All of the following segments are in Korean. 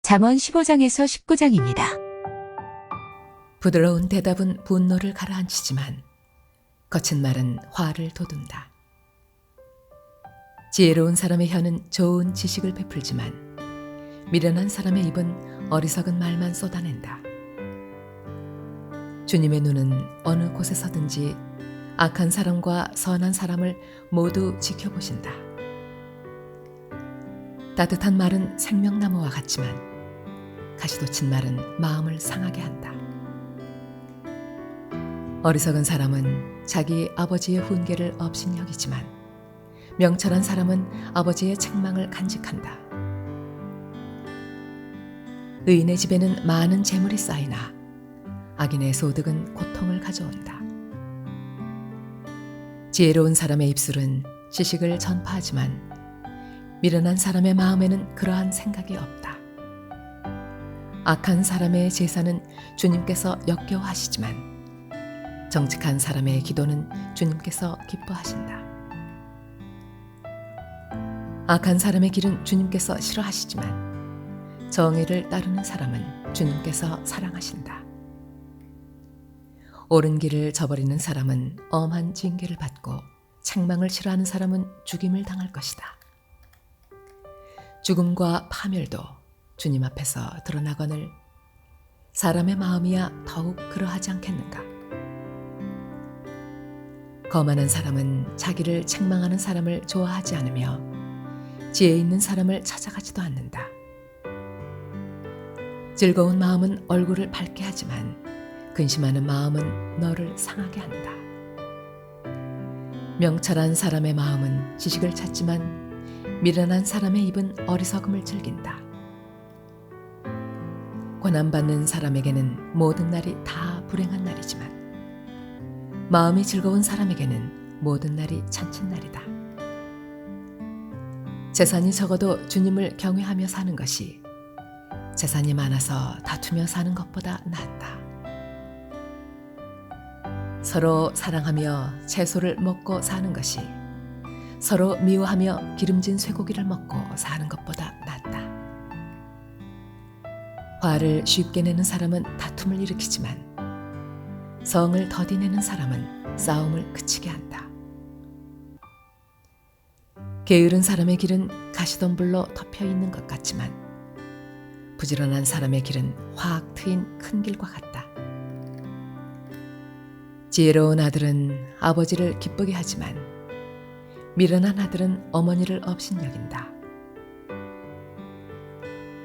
잠언 15장에서 19장입니다. 부드러운 대답은 분노를 가라앉히지만 거친 말은 화를 돋운다. 지혜로운 사람의 혀는 좋은 지식을 베풀지만 미련한 사람의 입은 어리석은 말만 쏟아낸다. 주님의 눈은 어느 곳에서든지 악한 사람과 선한 사람을 모두 지켜보신다. 따뜻한 말은 생명나무와 같지만 가시돋친 말은 마음을 상하게 한다. 어리석은 사람은 자기 아버지의 훈계를 업신여기지만 명철한 사람은 아버지의 책망을 간직한다. 의인의 집에는 많은 재물이 쌓이나 악인의 소득은 고통을 가져온다. 지혜로운 사람의 입술은 지식을 전파하지만 미련한 사람의 마음에는 그러한 생각이 없다. 악한 사람의 제사는 주님께서 역겨워하시지만 정직한 사람의 기도는 주님께서 기뻐하신다. 악한 사람의 길은 주님께서 싫어하시지만 정의를 따르는 사람은 주님께서 사랑하신다. 옳은 길을 저버리는 사람은 엄한 징계를 받고 책망을 싫어하는 사람은 죽임을 당할 것이다. 죽음과 파멸도 주님 앞에서 드러나거늘 사람의 마음이야 더욱 그러하지 않겠는가. 거만한 사람은 자기를 책망하는 사람을 좋아하지 않으며 지혜 있는 사람을 찾아가지도 않는다. 즐거운 마음은 얼굴을 밝게 하지만 근심하는 마음은 너를 상하게 한다. 명철한 사람의 마음은 지식을 찾지만 미련한 사람의 입은 어리석음을 즐긴다. 고난받는 사람에게는 모든 날이 다 불행한 날이지만 마음이 즐거운 사람에게는 모든 날이 잔칫날이다. 재산이 적어도 주님을 경외하며 사는 것이 재산이 많아서 다투며 사는 것보다 낫다. 서로 사랑하며 채소를 먹고 사는 것이 서로 미워하며 기름진 쇠고기를 먹고 사는 것보다 낫다. 화를 쉽게 내는 사람은 다툼을 일으키지만 성을 더디내는 사람은 싸움을 그치게 한다. 게으른 사람의 길은 가시덤불로 덮여 있는 것 같지만 부지런한 사람의 길은 확 트인 큰 길과 같다. 지혜로운 아들은 아버지를 기쁘게 하지만 미련한 아들은 어머니를 업신여긴다.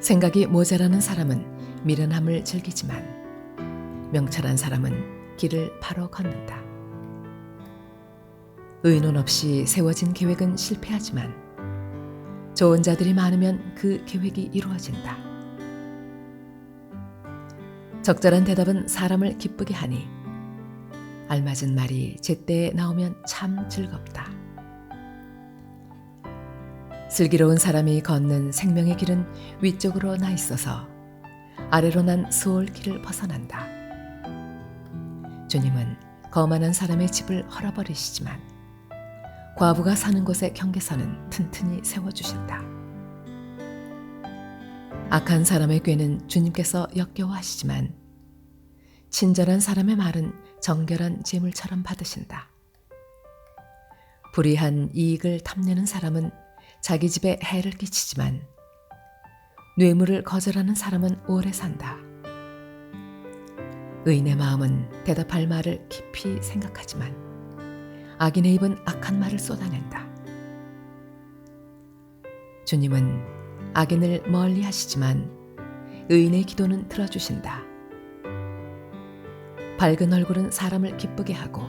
생각이 모자라는 사람은 미련함을 즐기지만 명철한 사람은 길을 바로 걷는다. 의논 없이 세워진 계획은 실패하지만 좋은 자들이 많으면 그 계획이 이루어진다. 적절한 대답은 사람을 기쁘게 하니 알맞은 말이 제때에 나오면 참 즐겁다. 슬기로운 사람이 걷는 생명의 길은 위쪽으로 나 있어서 아래로 난 수월 길을 벗어난다. 주님은 거만한 사람의 집을 헐어버리시지만 과부가 사는 곳의 경계선은 튼튼히 세워주신다. 악한 사람의 꾀는 주님께서 역겨워하시지만 친절한 사람의 말은 정결한 재물처럼 받으신다. 불의한 이익을 탐내는 사람은 자기 집에 해를 끼치지만 뇌물을 거절하는 사람은 오래 산다. 의인의 마음은 대답할 말을 깊이 생각하지만 악인의 입은 악한 말을 쏟아낸다. 주님은 악인을 멀리 하시지만 의인의 기도는 들어주신다. 밝은 얼굴은 사람을 기쁘게 하고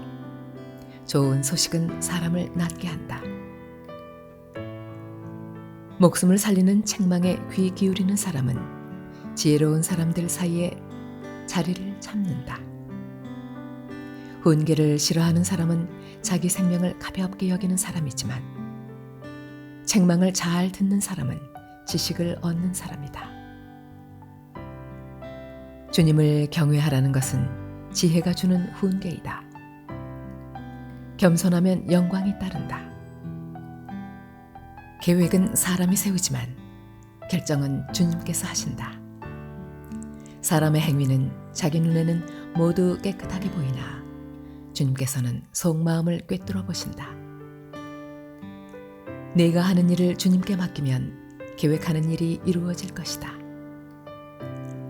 좋은 소식은 사람을 낫게 한다. 목숨을 살리는 책망에 귀 기울이는 사람은 지혜로운 사람들 사이에 자리를 잡는다. 훈계를 싫어하는 사람은 자기 생명을 가볍게 여기는 사람이지만 책망을 잘 듣는 사람은 지식을 얻는 사람이다. 주님을 경외하라는 것은 지혜가 주는 훈계이다. 겸손하면 영광이 따른다. 계획은 사람이 세우지만 결정은 주님께서 하신다. 사람의 행위는 자기 눈에는 모두 깨끗하게 보이나 주님께서는 속마음을 꿰뚫어 보신다. 내가 하는 일을 주님께 맡기면 계획하는 일이 이루어질 것이다.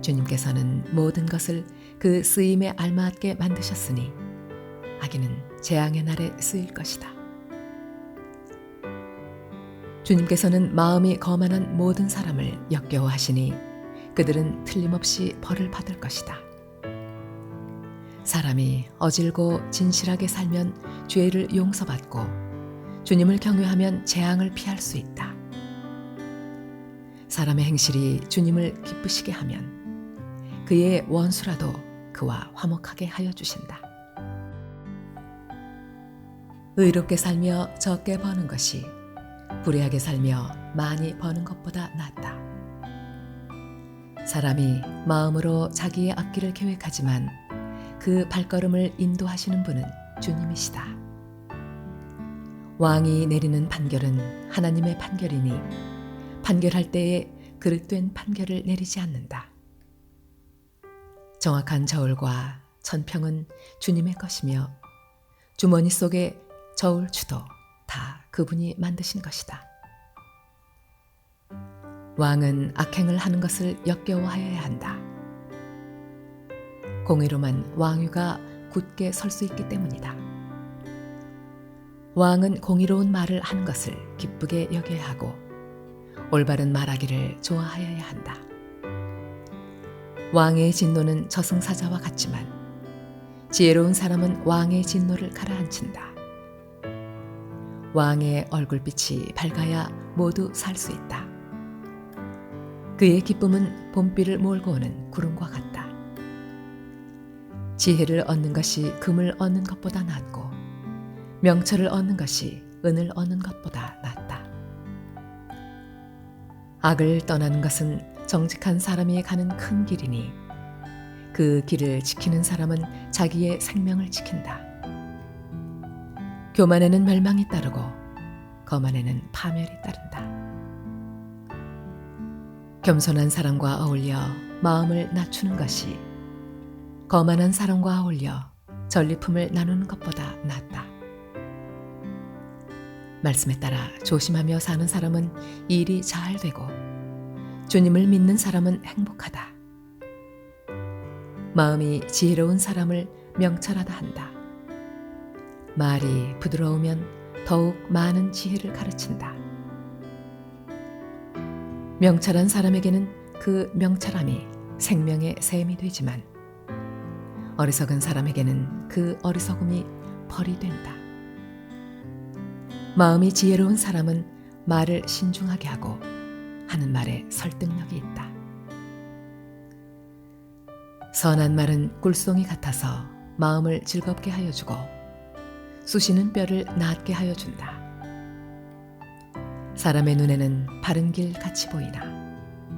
주님께서는 모든 것을 그 쓰임에 알맞게 만드셨으니 악인은 재앙의 날에 쓰일 것이다. 주님께서는 마음이 거만한 모든 사람을 역겨워하시니 그들은 틀림없이 벌을 받을 것이다. 사람이 어질고 진실하게 살면 죄를 용서받고 주님을 경외하면 재앙을 피할 수 있다. 사람의 행실이 주님을 기쁘시게 하면 그의 원수라도 그와 화목하게 하여 주신다. 의롭게 살며 적게 버는 것이 불의하게 살며 많이 버는 것보다 낫다. 사람이 마음으로 자기의 앞길을 계획하지만 그 발걸음을 인도하시는 분은 주님이시다. 왕이 내리는 판결은 하나님의 판결이니 판결할 때에 그릇된 판결을 내리지 않는다. 정확한 저울과 천평은 주님의 것이며 주머니 속에 저울추도 다 그분이 만드신 것이다. 왕은 악행을 하는 것을 역겨워하여야 한다. 공의로만 왕위가 굳게 설 수 있기 때문이다. 왕은 공의로운 말을 하는 것을 기쁘게 여겨야 하고 올바른 말하기를 좋아하여야 한다. 왕의 진노는 저승사자와 같지만 지혜로운 사람은 왕의 진노를 가라앉힌다. 왕의 얼굴빛이 밝아야 모두 살 수 있다. 그의 기쁨은 봄비를 몰고 오는 구름과 같다. 지혜를 얻는 것이 금을 얻는 것보다 낫고 명철을 얻는 것이 은을 얻는 것보다 낫다. 악을 떠나는 것은 정직한 사람이 가는 큰 길이니 그 길을 지키는 사람은 자기의 생명을 지킨다. 교만에는 멸망이 따르고 거만에는 파멸이 따른다. 겸손한 사람과 어울려 마음을 낮추는 것이 거만한 사람과 어울려 전리품을 나누는 것보다 낫다. 말씀에 따라 조심하며 사는 사람은 일이 잘 되고 주님을 믿는 사람은 행복하다. 마음이 지혜로운 사람을 명철하다 한다. 말이 부드러우면 더욱 많은 지혜를 가르친다. 명철한 사람에게는 그 명철함이 생명의 샘이 되지만 어리석은 사람에게는 그 어리석음이 벌이 된다. 마음이 지혜로운 사람은 말을 신중하게 하고 하는 말에 설득력이 있다. 선한 말은 꿀송이 같아서 마음을 즐겁게 하여 주고 쑤시는 뼈를 낫게 하여 준다. 사람의 눈에는 바른 길 같이 보이나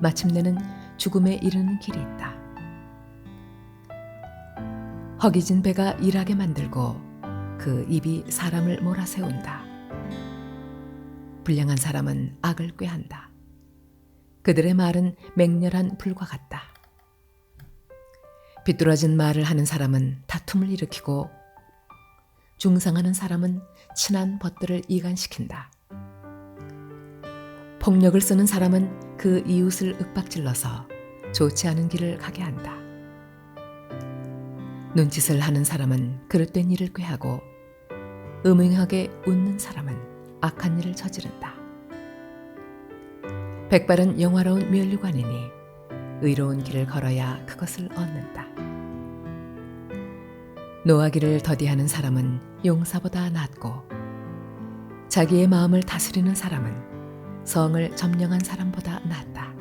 마침내는 죽음에 이르는 길이 있다. 허기진 배가 일하게 만들고 그 입이 사람을 몰아세운다. 불량한 사람은 악을 꾀한다. 그들의 말은 맹렬한 불과 같다. 비뚤어진 말을 하는 사람은 다툼을 일으키고 중상하는 사람은 친한 벗들을 이간시킨다. 폭력을 쓰는 사람은 그 이웃을 윽박질러서 좋지 않은 길을 가게 한다. 눈짓을 하는 사람은 그릇된 일을 꾀하고 음흉하게 웃는 사람은 악한 일을 저지른다. 백발은 영화로운 면류관이니 의로운 길을 걸어야 그것을 얻는다. 노하기를 더디하는 사람은 용사보다 낫고 자기의 마음을 다스리는 사람은 성을 점령한 사람보다 낫다.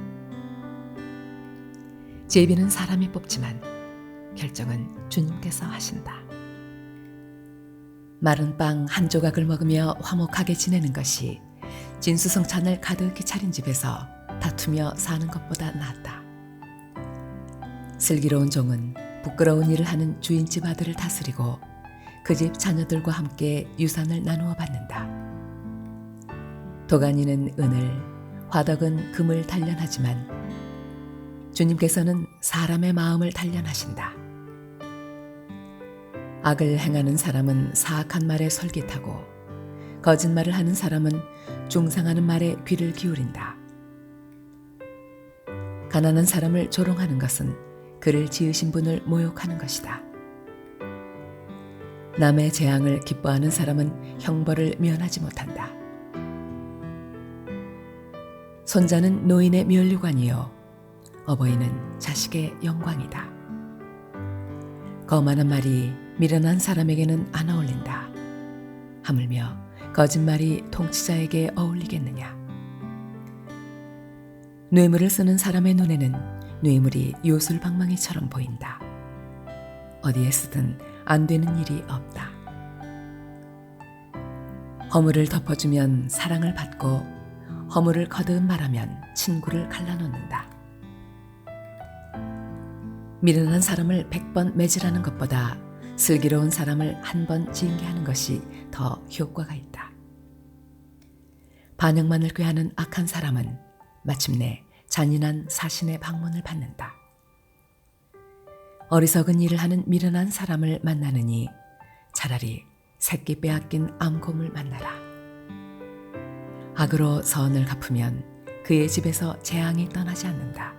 제비는 사람이 뽑지만 결정은 주님께서 하신다. 마른 빵 한 조각을 먹으며 화목하게 지내는 것이 진수성찬을 가득히 차린 집에서 다투며 사는 것보다 낫다. 슬기로운 종은 부끄러운 일을 하는 주인집 아들을 다스리고 그 집 자녀들과 함께 유산을 나누어 받는다. 도가니는 은을, 화덕은 금을 단련하지만 주님께서는 사람의 마음을 단련하신다. 악을 행하는 사람은 사악한 말에 솔깃하고 거짓말을 하는 사람은 중상하는 말에 귀를 기울인다. 가난한 사람을 조롱하는 것은 그를 지으신 분을 모욕하는 것이다. 남의 재앙을 기뻐하는 사람은 형벌을 면하지 못한다. 손자는 노인의 면류관이요 어버이는 자식의 영광이다. 거만한 말이 미련한 사람에게는 안 어울린다. 하물며 거짓말이 통치자에게 어울리겠느냐. 뇌물을 쓰는 사람의 눈에는 뇌물이 요술방망이처럼 보인다. 어디에 쓰든 안 되는 일이 없다. 허물을 덮어주면 사랑을 받고 허물을 거듭 말하면 친구를 갈라놓는다. 미련한 사람을 100번 매질하는 것보다 슬기로운 사람을 한 번 징계하는 것이 더 효과가 있다. 반역만을 꾀하는 악한 사람은 마침내 잔인한 사신의 방문을 받는다. 어리석은 일을 하는 미련한 사람을 만나느니 차라리 새끼 빼앗긴 암곰을 만나라. 악으로 선을 갚으면 그의 집에서 재앙이 떠나지 않는다.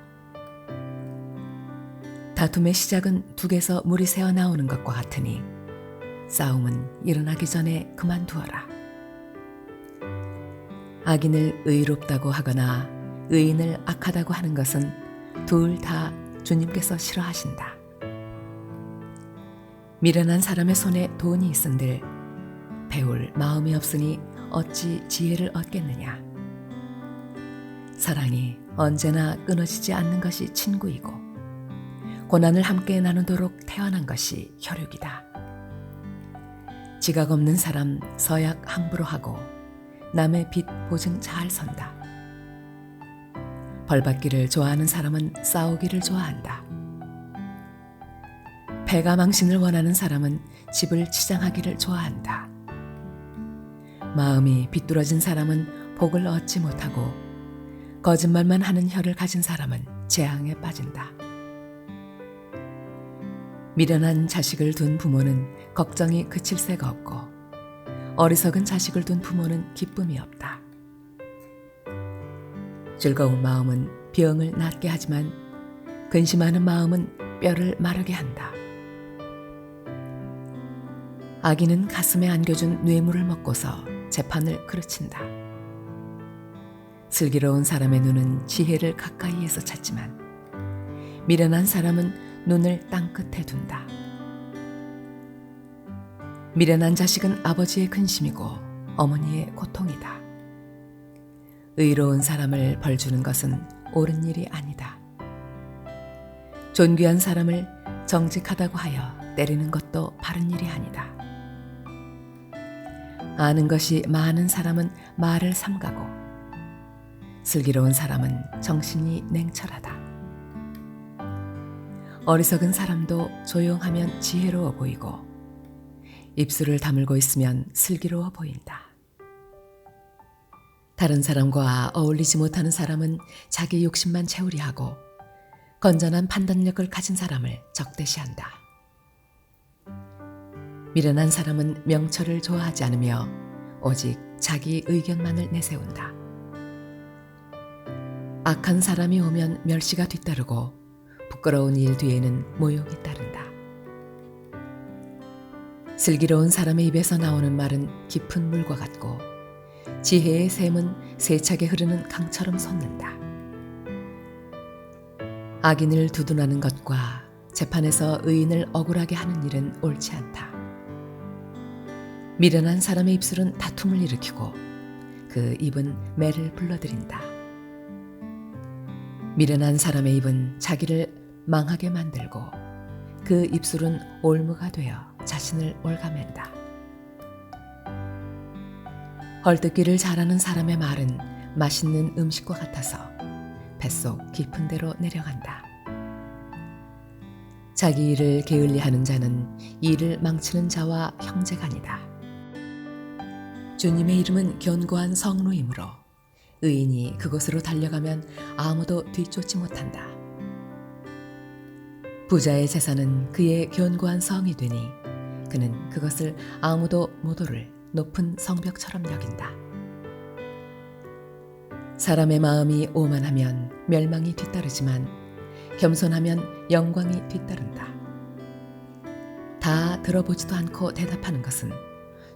다툼의 시작은 둑에서 물이 새어나오는 것과 같으니 싸움은 일어나기 전에 그만두어라. 악인을 의롭다고 하거나 의인을 악하다고 하는 것은 둘 다 주님께서 싫어하신다. 미련한 사람의 손에 돈이 있은들 배울 마음이 없으니 어찌 지혜를 얻겠느냐. 사랑이 언제나 끊어지지 않는 것이 친구이고 고난을 함께 나누도록 태어난 것이 혈육이다. 지각 없는 사람 서약 함부로 하고 남의 빚 보증 잘 선다. 벌받기를 좋아하는 사람은 싸우기를 좋아한다. 패가 망신을 원하는 사람은 집을 치장하기를 좋아한다. 마음이 비뚤어진 사람은 복을 얻지 못하고 거짓말만 하는 혀를 가진 사람은 재앙에 빠진다. 미련한 자식을 둔 부모는 걱정이 그칠 새가 없고 어리석은 자식을 둔 부모는 기쁨이 없다. 즐거운 마음은 병을 낫게 하지만 근심하는 마음은 뼈를 마르게 한다. 악인은 가슴에 안겨준 뇌물을 먹고서 재판을 그르친다. 슬기로운 사람의 눈은 지혜를 가까이에서 찾지만 미련한 사람은 눈을 땅끝에 둔다. 미련한 자식은 아버지의 근심이고 어머니의 고통이다. 의로운 사람을 벌주는 것은 옳은 일이 아니다. 존귀한 사람을 정직하다고 하여 때리는 것도 바른 일이 아니다. 아는 것이 많은 사람은 말을 삼가고 슬기로운 사람은 정신이 냉철하다. 어리석은 사람도 조용하면 지혜로워 보이고 입술을 다물고 있으면 슬기로워 보인다. 다른 사람과 어울리지 못하는 사람은 자기 욕심만 채우려 하고 건전한 판단력을 가진 사람을 적대시한다. 미련한 사람은 명철을 좋아하지 않으며 오직 자기 의견만을 내세운다. 악한 사람이 오면 멸시가 뒤따르고 부끄러운 일 뒤에는 모욕이 따른다. 슬기로운 사람의 입에서 나오는 말은 깊은 물과 같고 지혜의 샘은 세차게 흐르는 강처럼 솟는다. 악인을 두둔하는 것과 재판에서 의인을 억울하게 하는 일은 옳지 않다. 미련한 사람의 입술은 다툼을 일으키고 그 입은 매를 불러들인다. 미련한 사람의 입은 자기를 망하게 만들고 그 입술은 올무가 되어 자신을 올가맨다. 헐뜯기를 잘하는 사람의 말은 맛있는 음식과 같아서 뱃속 깊은 데로 내려간다. 자기 일을 게을리하는 자는 일을 망치는 자와 형제간이다. 주님의 이름은 견고한 성로이므로 의인이 그곳으로 달려가면 아무도 뒤쫓지 못한다. 부자의 재산은 그의 견고한 성이 되니 그는 그것을 아무도 못 오를 높은 성벽처럼 여긴다. 사람의 마음이 오만하면 멸망이 뒤따르지만 겸손하면 영광이 뒤따른다. 다 들어보지도 않고 대답하는 것은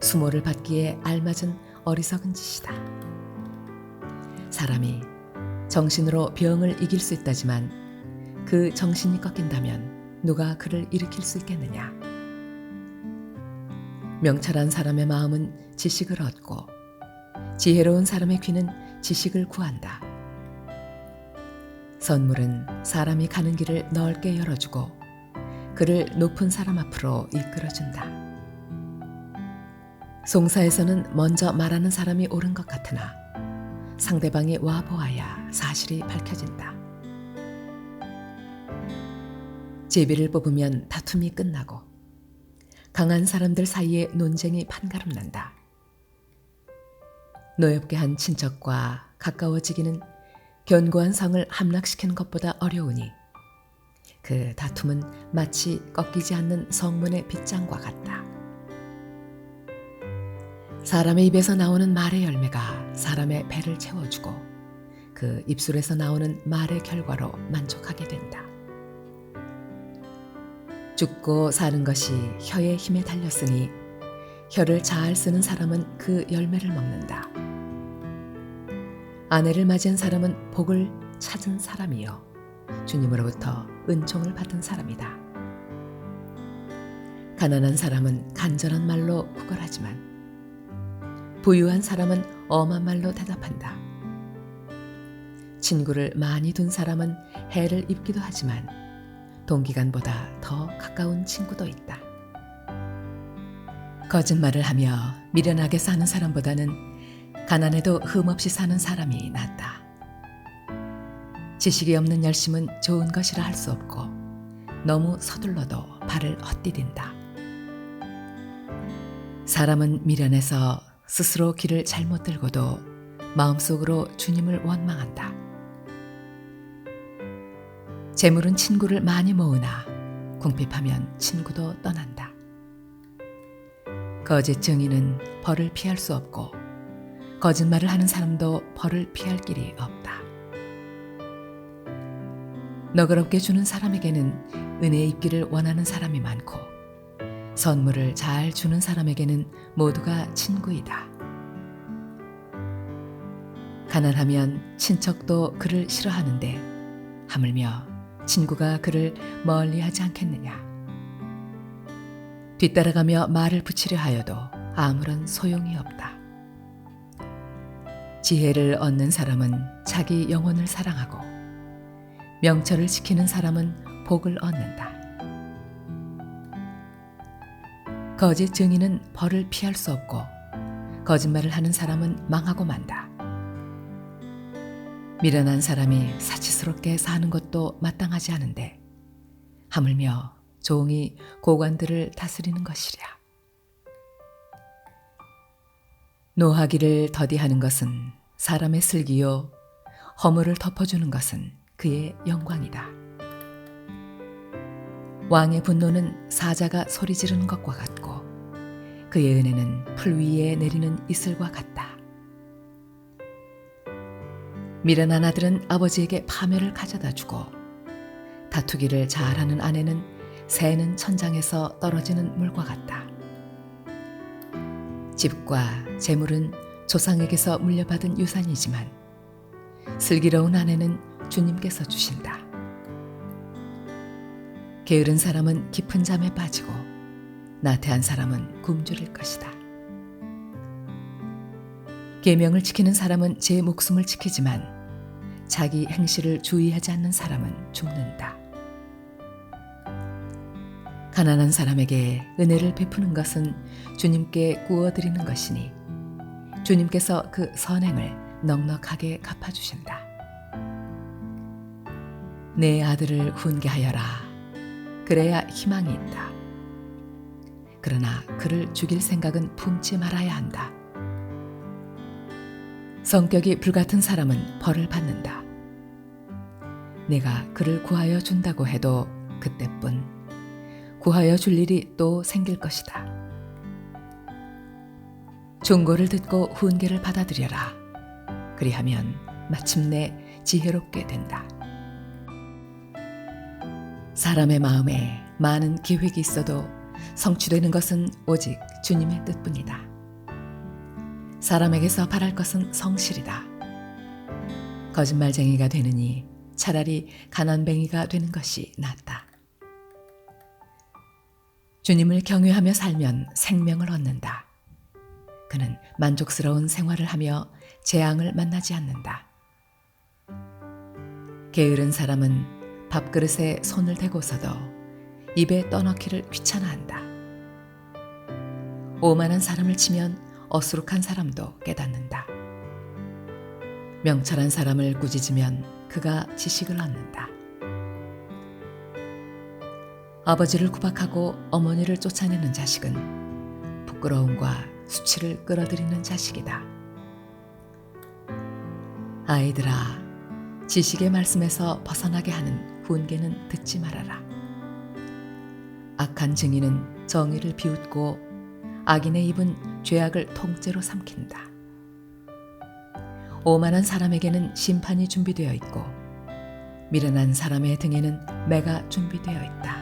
수모를 받기에 알맞은 어리석은 짓이다. 사람이 정신으로 병을 이길 수 있다지만 그 정신이 꺾인다면 누가 그를 일으킬 수 있겠느냐. 명철한 사람의 마음은 지식을 얻고 지혜로운 사람의 귀는 지식을 구한다. 선물은 사람이 가는 길을 넓게 열어주고 그를 높은 사람 앞으로 이끌어준다. 송사에서는 먼저 말하는 사람이 옳은 것 같으나 상대방이 와보아야 사실이 밝혀진다. 제비를 뽑으면 다툼이 끝나고 강한 사람들 사이에 논쟁이 판가름난다. 노엽게 한 친척과 가까워지기는 견고한 성을 함락시키는 것보다 어려우니 그 다툼은 마치 꺾이지 않는 성문의 빗장과 같다. 사람의 입에서 나오는 말의 열매가 사람의 배를 채워주고 그 입술에서 나오는 말의 결과로 만족하게 된다. 죽고 사는 것이 혀의 힘에 달렸으니 혀를 잘 쓰는 사람은 그 열매를 먹는다. 아내를 맞이한 사람은 복을 찾은 사람이요 주님으로부터 은총을 받은 사람이다. 가난한 사람은 간절한 말로 구걸하지만 부유한 사람은 엄한 말로 대답한다. 친구를 많이 둔 사람은 해를 입기도 하지만 동기간보다 더 가까운 친구도 있다. 거짓말을 하며 미련하게 사는 사람보다는 가난해도 흠없이 사는 사람이 낫다. 지식이 없는 열심은 좋은 것이라 할 수 없고 너무 서둘러도 발을 헛디딘다. 사람은 미련해서 스스로 길을 잘못 들고도 마음속으로 주님을 원망한다. 재물은 친구를 많이 모으나 궁핍하면 친구도 떠난다. 거짓 증인은 벌을 피할 수 없고 거짓말을 하는 사람도 벌을 피할 길이 없다. 너그럽게 주는 사람에게는 은혜 입기를 원하는 사람이 많고 선물을 잘 주는 사람에게는 모두가 친구이다. 가난하면 친척도 그를 싫어하는데 하물며 친구가 그를 멀리하지 않겠느냐. 뒤따라가며 말을 붙이려 하여도 아무런 소용이 없다. 지혜를 얻는 사람은 자기 영혼을 사랑하고 명철을 지키는 사람은 복을 얻는다. 거짓 증인은 벌을 피할 수 없고 거짓말을 하는 사람은 망하고 만다. 미련한 사람이 사치스럽게 사는 것도 마땅하지 않은데 하물며 종이 고관들을 다스리는 것이랴. 노하기를 더디하는 것은 사람의 슬기요 허물을 덮어주는 것은 그의 영광이다. 왕의 분노는 사자가 소리 지르는 것과 같고 그의 은혜는 풀 위에 내리는 이슬과 같다. 미련한 아들은 아버지에게 파멸을 가져다 주고 다투기를 잘하는 아내는 새는 천장에서 떨어지는 물과 같다. 집과 재물은 조상에게서 물려받은 유산이지만 슬기로운 아내는 주님께서 주신다. 게으른 사람은 깊은 잠에 빠지고 나태한 사람은 굶주릴 것이다. 계명을 지키는 사람은 제 목숨을 지키지만 자기 행실을 주의하지 않는 사람은 죽는다. 가난한 사람에게 은혜를 베푸는 것은 주님께 구워드리는 것이니 주님께서 그 선행을 넉넉하게 갚아주신다. 내 아들을 훈계하여라. 그래야 희망이 있다. 그러나 그를 죽일 생각은 품지 말아야 한다. 성격이 불같은 사람은 벌을 받는다. 내가 그를 구하여 준다고 해도 그때뿐 구하여 줄 일이 또 생길 것이다. 충고를 듣고 훈계를 받아들여라. 그리하면 마침내 지혜롭게 된다. 사람의 마음에 많은 계획이 있어도 성취되는 것은 오직 주님의 뜻뿐이다. 사람에게서 바랄 것은 성실이다. 거짓말쟁이가 되느니 차라리 가난뱅이가 되는 것이 낫다. 주님을 경외하며 살면 생명을 얻는다. 그는 만족스러운 생활을 하며 재앙을 만나지 않는다. 게으른 사람은 밥그릇에 손을 대고서도 입에 떠넣기를 귀찮아한다. 오만한 사람을 치면 어수룩한 사람도 깨닫는다. 명철한 사람을 꾸짖으면 그가 지식을 얻는다. 아버지를 구박하고 어머니를 쫓아내는 자식은 부끄러움과 수치를 끌어들이는 자식이다. 아이들아, 지식의 말씀에서 벗어나게 하는 훈계는 듣지 말아라. 악한 증인은 정의를 비웃고 악인의 입은 죄악을 통째로 삼킨다. 오만한 사람에게는 심판이 준비되어 있고 미련한 사람의 등에는 매가 준비되어 있다.